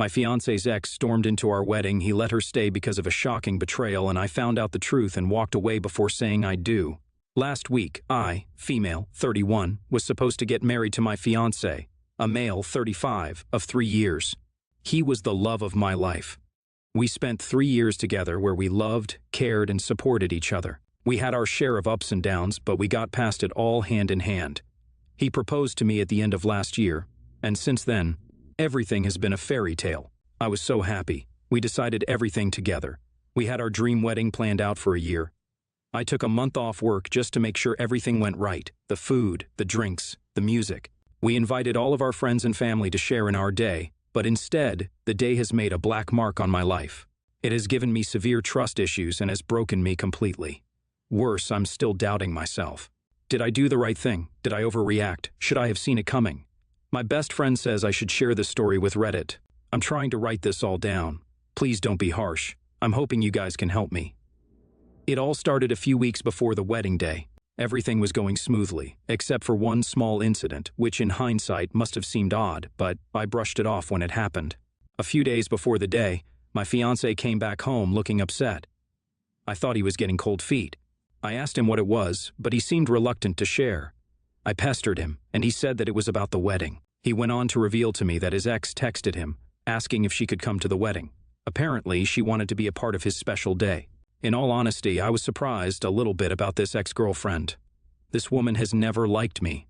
My fiancé's ex stormed into our wedding. He let her stay because of a shocking betrayal, and I found out the truth and walked away before saying I do. Last week, I, female, 31, was supposed to get married to my fiancé, a male, 35, of 3 years. He was the love of my life. We spent 3 years together where we loved, cared, and supported each other. We had our share of ups and downs, but we got past it all hand in hand. He proposed to me at the end of last year, and since then, everything has been a fairy tale. I was so happy. We decided everything together. We had our dream wedding planned out for a year. I took a month off work just to make sure everything went right. The food, the drinks, the music. We invited all of our friends and family to share in our day, but instead, the day has made a black mark on my life. It has given me severe trust issues and has broken me completely. Worse, I'm still doubting myself. Did I do the right thing? Did I overreact? Should I have seen it coming? My best friend says I should share this story with Reddit. I'm trying to write this all down. Please don't be harsh. I'm hoping you guys can help me. It all started a few weeks before the wedding day. Everything was going smoothly, except for one small incident, which in hindsight must have seemed odd, but I brushed it off when it happened. A few days before the day, my fiancé came back home looking upset. I thought he was getting cold feet. I asked him what it was, but he seemed reluctant to share. I pestered him, and he said that it was about the wedding. He went on to reveal to me that his ex texted him, asking if she could come to the wedding. Apparently, she wanted to be a part of his special day. In all honesty, I was surprised a little bit about this ex-girlfriend. This woman has never liked me.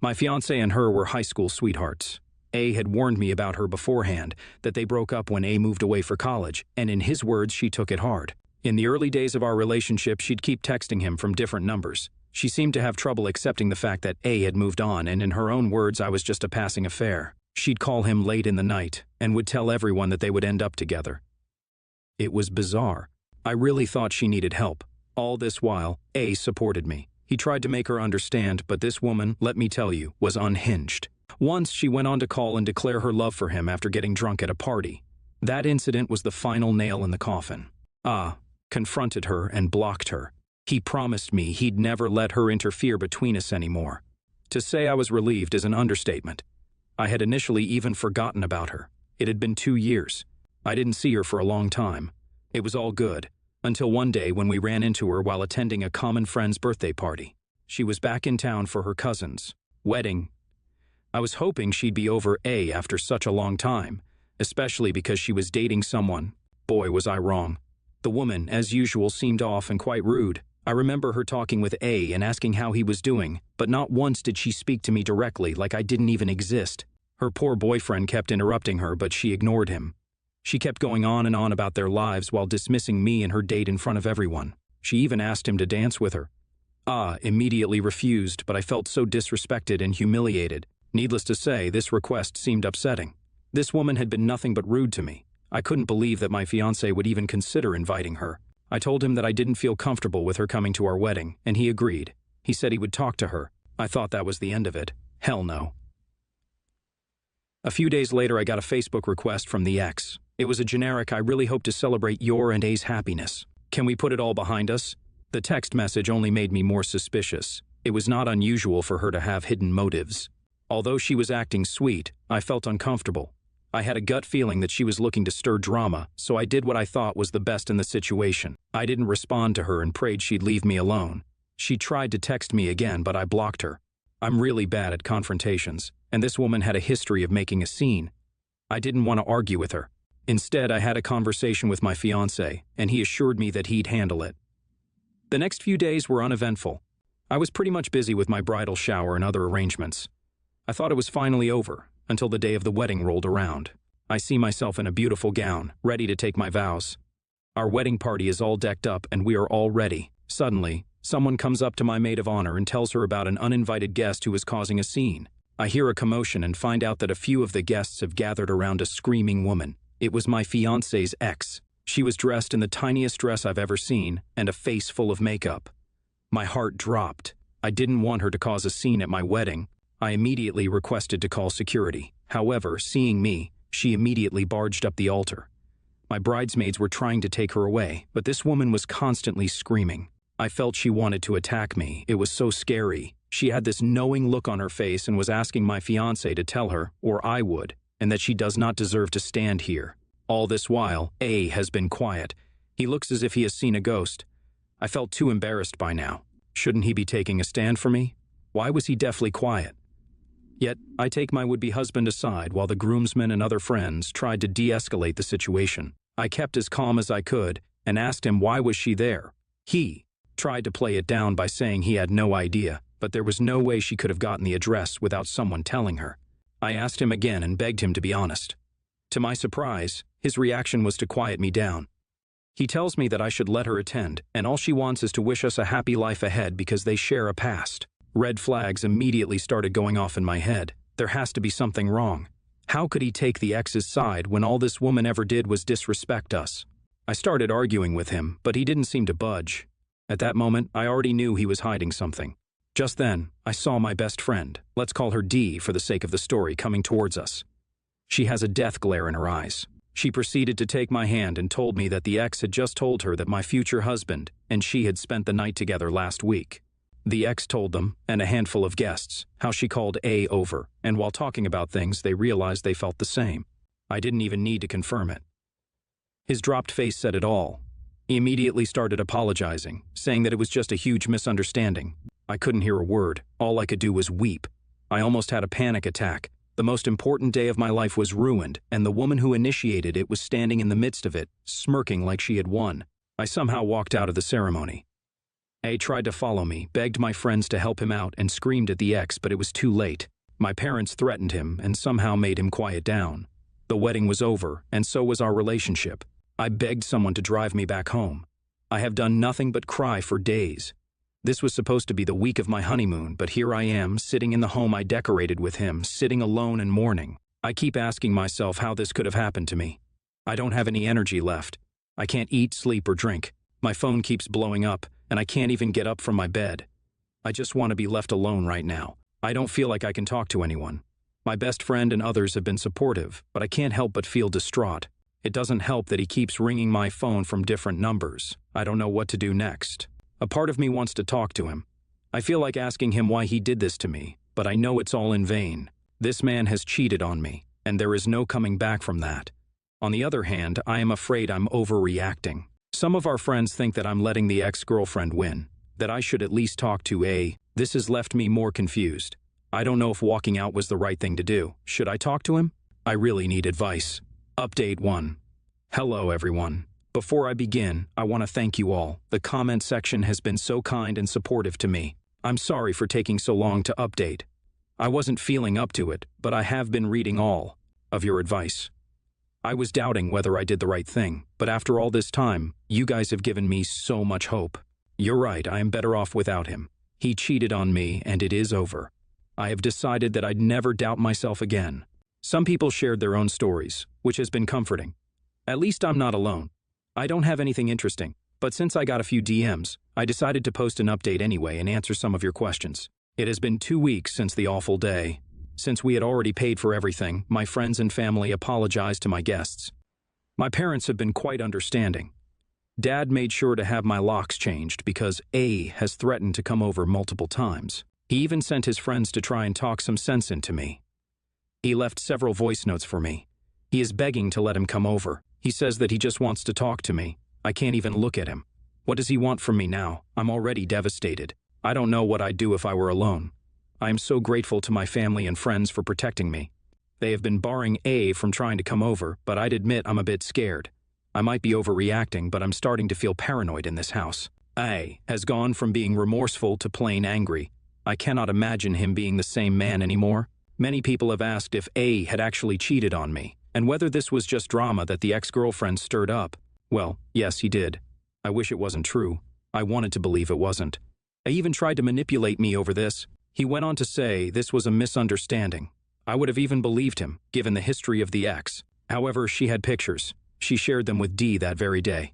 My fiancé and her were high school sweethearts. A had warned me about her beforehand, that they broke up when A moved away for college, and in his words, she took it hard. In the early days of our relationship, she'd keep texting him from different numbers. She seemed to have trouble accepting the fact that A had moved on, and in her own words, I was just a passing affair. She'd call him late in the night, and would tell everyone that they would end up together. It was bizarre. I really thought she needed help. All this while, A supported me. He tried to make her understand, but this woman, let me tell you, was unhinged. Once she went on to call and declare her love for him after getting drunk at a party. That incident was the final nail in the coffin. Confronted her and blocked her. He promised me he'd never let her interfere between us anymore. To say I was relieved is an understatement. I had initially even forgotten about her. It had been 2 years. I didn't see her for a long time. It was all good, until one day when we ran into her while attending a common friend's birthday party. She was back in town for her cousin's wedding. I was hoping she'd be over A after such a long time, especially because she was dating someone. Boy, was I wrong. The woman, as usual, seemed off and quite rude. I remember her talking with A and asking how he was doing, but not once did she speak to me directly, like I didn't even exist. Her poor boyfriend kept interrupting her, but she ignored him. She kept going on and on about their lives while dismissing me and her date in front of everyone. She even asked him to dance with her. Immediately refused, but I felt so disrespected and humiliated. Needless to say, this request seemed upsetting. This woman had been nothing but rude to me. I couldn't believe that my fiancé would even consider inviting her. I told him that I didn't feel comfortable with her coming to our wedding, and he agreed. He said he would talk to her. I thought that was the end of it. Hell no. A few days later, I got a Facebook request from the ex. It was a generic, "I really hope to celebrate your and A's happiness. Can we put it all behind us?" The text message only made me more suspicious. It was not unusual for her to have hidden motives. Although she was acting sweet, I felt uncomfortable. I had a gut feeling that she was looking to stir drama, so I did what I thought was the best in the situation. I didn't respond to her and prayed she'd leave me alone. She tried to text me again, but I blocked her. I'm really bad at confrontations, and this woman had a history of making a scene. I didn't want to argue with her. Instead, I had a conversation with my fiancé, and he assured me that he'd handle it. The next few days were uneventful. I was pretty much busy with my bridal shower and other arrangements. I thought it was finally over, until the day of the wedding rolled around. I see myself in a beautiful gown, ready to take my vows. Our wedding party is all decked up, and we are all ready. Suddenly, someone comes up to my maid of honor and tells her about an uninvited guest who is causing a scene. I hear a commotion and find out that a few of the guests have gathered around a screaming woman. It was my fiancé's ex. She was dressed in the tiniest dress I've ever seen, and a face full of makeup. My heart dropped. I didn't want her to cause a scene at my wedding. I immediately requested to call security. However, seeing me, she immediately barged up the altar. My bridesmaids were trying to take her away, but this woman was constantly screaming. I felt she wanted to attack me. It was so scary. She had this knowing look on her face and was asking my fiancé to tell her, or I would. and that she does not deserve to stand here. All this while, A has been quiet. He looks as if he has seen a ghost. I felt too embarrassed by now. Shouldn't he be taking a stand for me? Why was he deathly quiet? Yet, I take my would-be husband aside while the groomsmen and other friends tried to de-escalate the situation. I kept as calm as I could and asked him why was she there. He tried to play it down by saying he had no idea, but there was no way she could have gotten the address without someone telling her. I asked him again and begged him to be honest. To my surprise, his reaction was to quiet me down. He tells me that I should let her attend, and all she wants is to wish us a happy life ahead because they share a past. Red flags immediately started going off in my head. There has to be something wrong. How could he take the ex's side when all this woman ever did was disrespect us? I started arguing with him, but he didn't seem to budge. At that moment, I already knew he was hiding something. Just then, I saw my best friend, let's call her D for the sake of the story, coming towards us. She has a death glare in her eyes. She proceeded to take my hand and told me that the ex had just told her that my future husband and she had spent the night together last week. The ex told them, and a handful of guests, how she called A over, and while talking about things, they realized they felt the same. I didn't even need to confirm it. His dropped face said it all. He immediately started apologizing, saying that it was just a huge misunderstanding. I couldn't hear a word. All I could do was weep. I almost had a panic attack. The most important day of my life was ruined, and the woman who initiated it was standing in the midst of it, smirking like she had won. I somehow walked out of the ceremony. A tried to follow me, begged my friends to help him out, and screamed at the ex, but it was too late. My parents threatened him and somehow made him quiet down. The wedding was over, and so was our relationship. I begged someone to drive me back home. I have done nothing but cry for days. This was supposed to be the week of my honeymoon, but here I am, sitting in the home I decorated with him, sitting alone and mourning. I keep asking myself how this could have happened to me. I don't have any energy left. I can't eat, sleep, or drink. My phone keeps blowing up, and I can't even get up from my bed. I just want to be left alone right now. I don't feel like I can talk to anyone. My best friend and others have been supportive, but I can't help but feel distraught. It doesn't help that he keeps ringing my phone from different numbers. I don't know what to do next. A part of me wants to talk to him. I feel like asking him why he did this to me, but I know it's all in vain. This man has cheated on me, and there is no coming back from that. On the other hand, I am afraid I'm overreacting. Some of our friends think that I'm letting the ex-girlfriend win, that I should at least talk to A. This has left me more confused. I don't know if walking out was the right thing to do. Should I talk to him? I really need advice. Update 1. Hello, everyone. Before I begin, I want to thank you all. The comment section has been so kind and supportive to me. I'm sorry for taking so long to update. I wasn't feeling up to it, but I have been reading all of your advice. I was doubting whether I did the right thing, but after all this time, you guys have given me so much hope. You're right, I am better off without him. He cheated on me, and it is over. I have decided that I'd never doubt myself again. Some people shared their own stories, which has been comforting. At least I'm not alone. I don't have anything interesting, but since I got a few DMs, I decided to post an update anyway and answer some of your questions. It has been 2 weeks since the awful day. Since we had already paid for everything, my friends and family apologized to my guests. My parents have been quite understanding. Dad made sure to have my locks changed because A has threatened to come over multiple times. He even sent his friends to try and talk some sense into me. He left several voice notes for me. He is begging to let him come over. He says that he just wants to talk to me. I can't even look at him. What does he want from me now? I'm already devastated. I don't know what I'd do if I were alone. I am so grateful to my family and friends for protecting me. They have been barring A from trying to come over, but I'd admit I'm a bit scared. I might be overreacting, but I'm starting to feel paranoid in this house. A has gone from being remorseful to plain angry. I cannot imagine him being the same man anymore. Many people have asked if A had actually cheated on me, and whether this was just drama that the ex-girlfriend stirred up. Well, yes, he did. I wish it wasn't true. I wanted to believe it wasn't. He even tried to manipulate me over this. He went on to say this was a misunderstanding. I would have even believed him, given the history of the ex. However, she had pictures. She shared them with D that very day.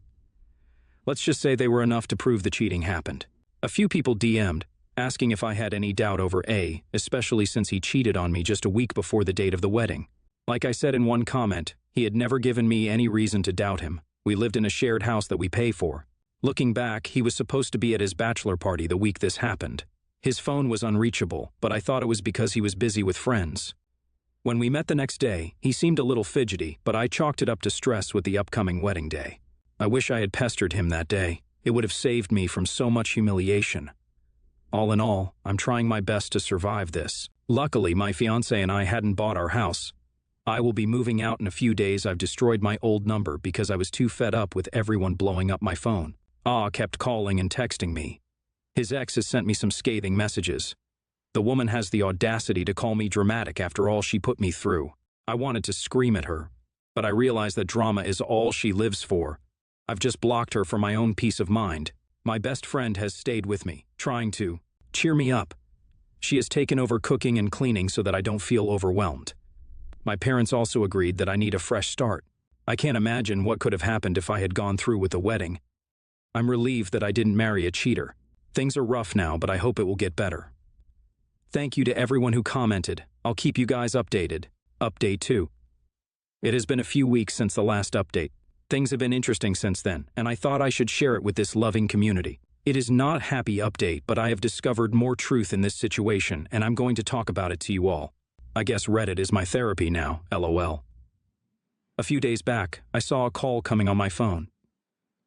Let's just say they were enough to prove the cheating happened. A few people DM'd, asking if I had any doubt over A, especially since he cheated on me just a week before the date of the wedding. Like I said in one comment, he had never given me any reason to doubt him. We lived in a shared house that we pay for. Looking back, he was supposed to be at his bachelor party the week this happened. His phone was unreachable, but I thought it was because he was busy with friends. When we met the next day, he seemed a little fidgety, but I chalked it up to stress with the upcoming wedding day. I wish I had pestered him that day. It would have saved me from so much humiliation. All in all, I'm trying my best to survive this. Luckily, my fiancé and I hadn't bought our house. I will be moving out in a few days. I've destroyed my old number because I was too fed up with everyone blowing up my phone. Kept calling and texting me. His ex has sent me some scathing messages. The woman has the audacity to call me dramatic after all she put me through. I wanted to scream at her, but I realized that drama is all she lives for. I've just blocked her for my own peace of mind. My best friend has stayed with me, trying to cheer me up. She has taken over cooking and cleaning so that I don't feel overwhelmed. My parents also agreed that I need a fresh start. I can't imagine what could have happened if I had gone through with the wedding. I'm relieved that I didn't marry a cheater. Things are rough now, but I hope it will get better. Thank you to everyone who commented. I'll keep you guys updated. Update 2. It has been a few weeks since the last update. Things have been interesting since then, and I thought I should share it with this loving community. It is not a happy update, but I have discovered more truth in this situation, and I'm going to talk about it to you all. I guess Reddit is my therapy now, LOL. A few days back, I saw a call coming on my phone.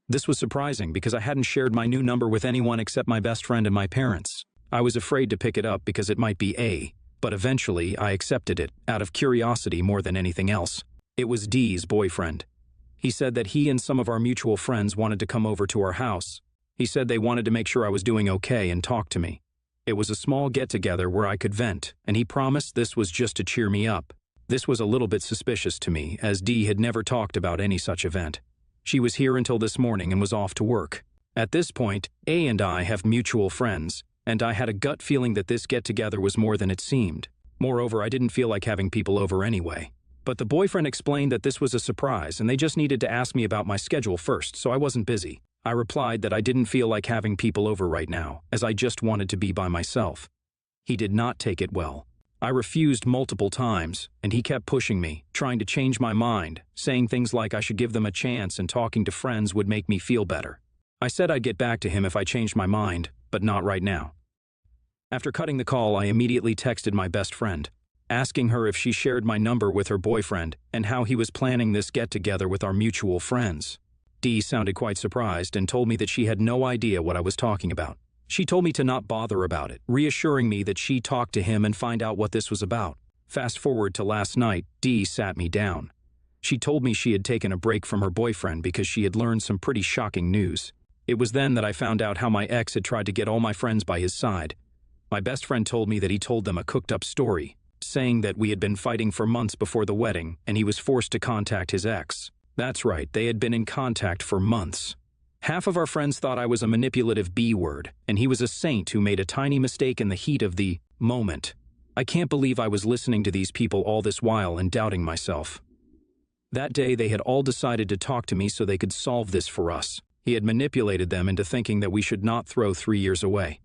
This was surprising because I hadn't shared my new number with anyone except my best friend and my parents. I was afraid to pick it up because it might be A, but eventually I accepted it, out of curiosity more than anything else. It was D's boyfriend. He said that he and some of our mutual friends wanted to come over to our house. He said they wanted to make sure I was doing okay and talk to me. It was a small get-together where I could vent, and he promised this was just to cheer me up. This was a little bit suspicious to me, as Dee had never talked about any such event. She was here until this morning and was off to work. At this point, A and I have mutual friends, and I had a gut feeling that this get-together was more than it seemed. Moreover, I didn't feel like having people over anyway. But the boyfriend explained that this was a surprise and they just needed to ask me about my schedule first, so I wasn't busy. I replied that I didn't feel like having people over right now, as I just wanted to be by myself. He did not take it well. I refused multiple times, and he kept pushing me, trying to change my mind, saying things like I should give them a chance and talking to friends would make me feel better. I said I'd get back to him if I changed my mind, but not right now. After cutting the call, I immediately texted my best friend, asking her if she shared my number with her boyfriend and how he was planning this get-together with our mutual friends. Dee sounded quite surprised and told me that she had no idea what I was talking about. She told me to not bother about it, reassuring me that she talked to him and find out what this was about. Fast forward to last night, Dee sat me down. She told me she had taken a break from her boyfriend because she had learned some pretty shocking news. It was then that I found out how my ex had tried to get all my friends by his side. My best friend told me that he told them a cooked-up story, saying that we had been fighting for months before the wedding and he was forced to contact his ex. That's right, they had been in contact for months. Half of our friends thought I was a manipulative B-word, and he was a saint who made a tiny mistake in the heat of the moment. I can't believe I was listening to these people all this while and doubting myself. That day they had all decided to talk to me so they could solve this for us. He had manipulated them into thinking that we should not throw 3 years away.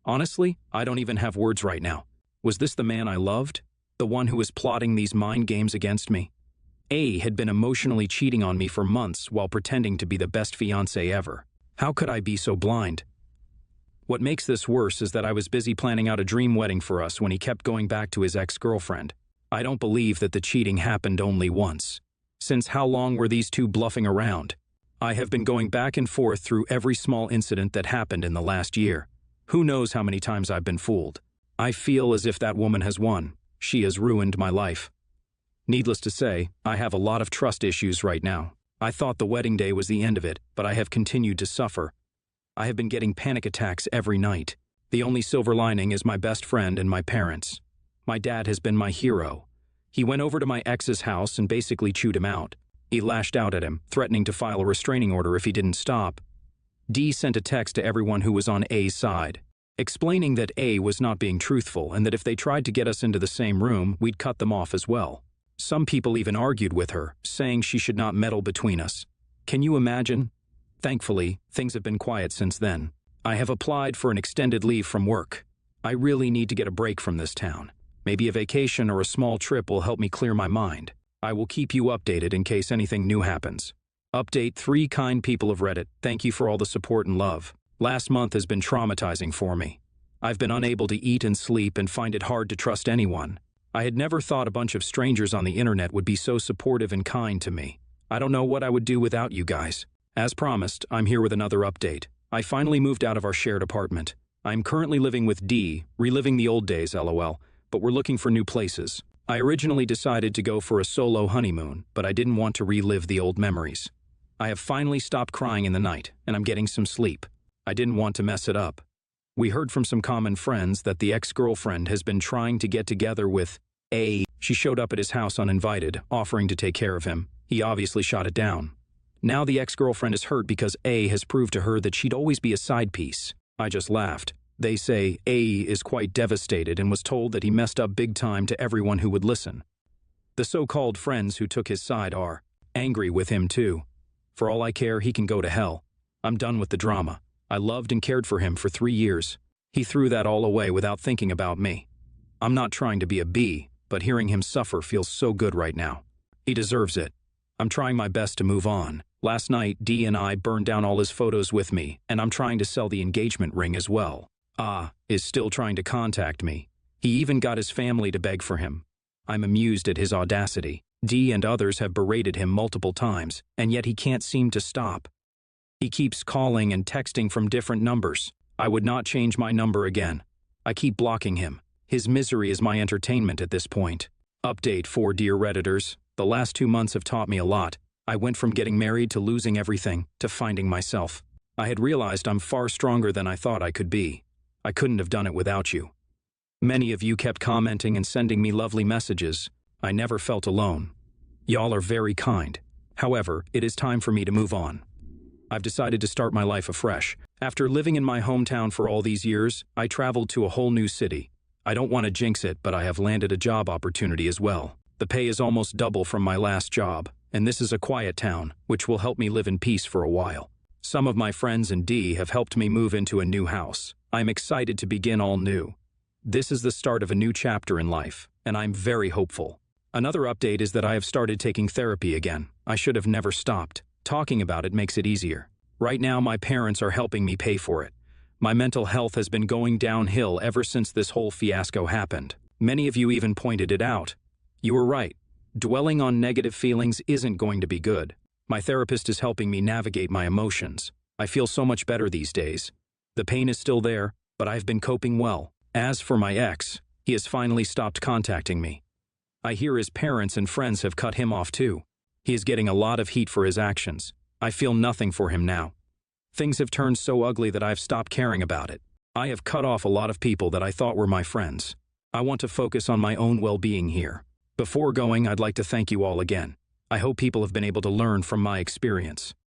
Honestly, I don't even have words right now. Was this the man I loved? The one who was plotting these mind games against me? A had been emotionally cheating on me for months while pretending to be the best fiancé ever. How could I be so blind? What makes this worse is that I was busy planning out a dream wedding for us when he kept going back to his ex-girlfriend. I don't believe that the cheating happened only once. Since how long were these two bluffing around? I have been going back and forth through every small incident that happened in the last year. Who knows how many times I've been fooled? I feel as if that woman has won. She has ruined my life. Needless to say, I have a lot of trust issues right now. I thought the wedding day was the end of it, but I have continued to suffer. I have been getting panic attacks every night. The only silver lining is my best friend and my parents. My dad has been my hero. He went over to my ex's house and basically chewed him out. He lashed out at him, threatening to file a restraining order if he didn't stop. Dee sent a text to everyone who was on A's side, explaining that A was not being truthful and that if they tried to get us into the same room, we'd cut them off as well. Some people even argued with her, saying she should not meddle between us. Can you imagine? Thankfully, things have been quiet since then. I have applied for an extended leave from work. I really need to get a break from this town. Maybe a vacation or a small trip will help me clear my mind. I will keep you updated in case anything new happens. Update 3 kind people of Reddit. Thank you for all the support and love. Last month has been traumatizing for me. I've been unable to eat and sleep and find it hard to trust anyone. I had never thought a bunch of strangers on the internet would be so supportive and kind to me. I don't know what I would do without you guys. As promised, I'm here with another update. I finally moved out of our shared apartment. I'm currently living with D, reliving the old days, lol, but we're looking for new places. I originally decided to go for a solo honeymoon, but I didn't want to relive the old memories. I have finally stopped crying in the night, and I'm getting some sleep. I didn't want to mess it up. We heard from some common friends that the ex-girlfriend has been trying to get together with A. She showed up at his house uninvited, offering to take care of him. He obviously shot it down. Now the ex-girlfriend is hurt because A has proved to her that she'd always be a side piece. I just laughed. They say A is quite devastated and was told that he messed up big time to everyone who would listen. The so-called friends who took his side are angry with him too. For all I care, he can go to hell. I'm done with the drama. I loved and cared for him for 3 years. He threw that all away without thinking about me. I'm not trying to be a B, but hearing him suffer feels so good right now. He deserves it. I'm trying my best to move on. Last night, D and I burned down all his photos with me, and I'm trying to sell the engagement ring as well. Is still trying to contact me. He even got his family to beg for him. I'm amused at his audacity. D and others have berated him multiple times, and yet he can't seem to stop. He keeps calling and texting from different numbers. I would not change my number again. I keep blocking him. His misery is my entertainment at this point. Update for dear Redditors. The last 2 months have taught me a lot. I went from getting married to losing everything, to finding myself. I had realized I'm far stronger than I thought I could be. I couldn't have done it without you. Many of you kept commenting and sending me lovely messages. I never felt alone. Y'all are very kind. However, it is time for me to move on. I've decided to start my life afresh. After living in my hometown for all these years, I traveled to a whole new city. I don't want to jinx it, but I have landed a job opportunity as well. The pay is almost double from my last job, and this is a quiet town, which will help me live in peace for a while. Some of my friends and D have helped me move into a new house. I'm excited to begin all new. This is the start of a new chapter in life, and I'm very hopeful. Another update is that I have started taking therapy again. I should have never stopped. Talking about it makes it easier. Right now, my parents are helping me pay for it. My mental health has been going downhill ever since this whole fiasco happened. Many of you even pointed it out. You were right. Dwelling on negative feelings isn't going to be good. My therapist is helping me navigate my emotions. I feel so much better these days. The pain is still there, but I've been coping well. As for my ex, he has finally stopped contacting me. I hear his parents and friends have cut him off too. He is getting a lot of heat for his actions. I feel nothing for him now. Things have turned so ugly that I've stopped caring about it. I have cut off a lot of people that I thought were my friends. I want to focus on my own well-being here. Before going, I'd like to thank you all again. I hope people have been able to learn from my experience.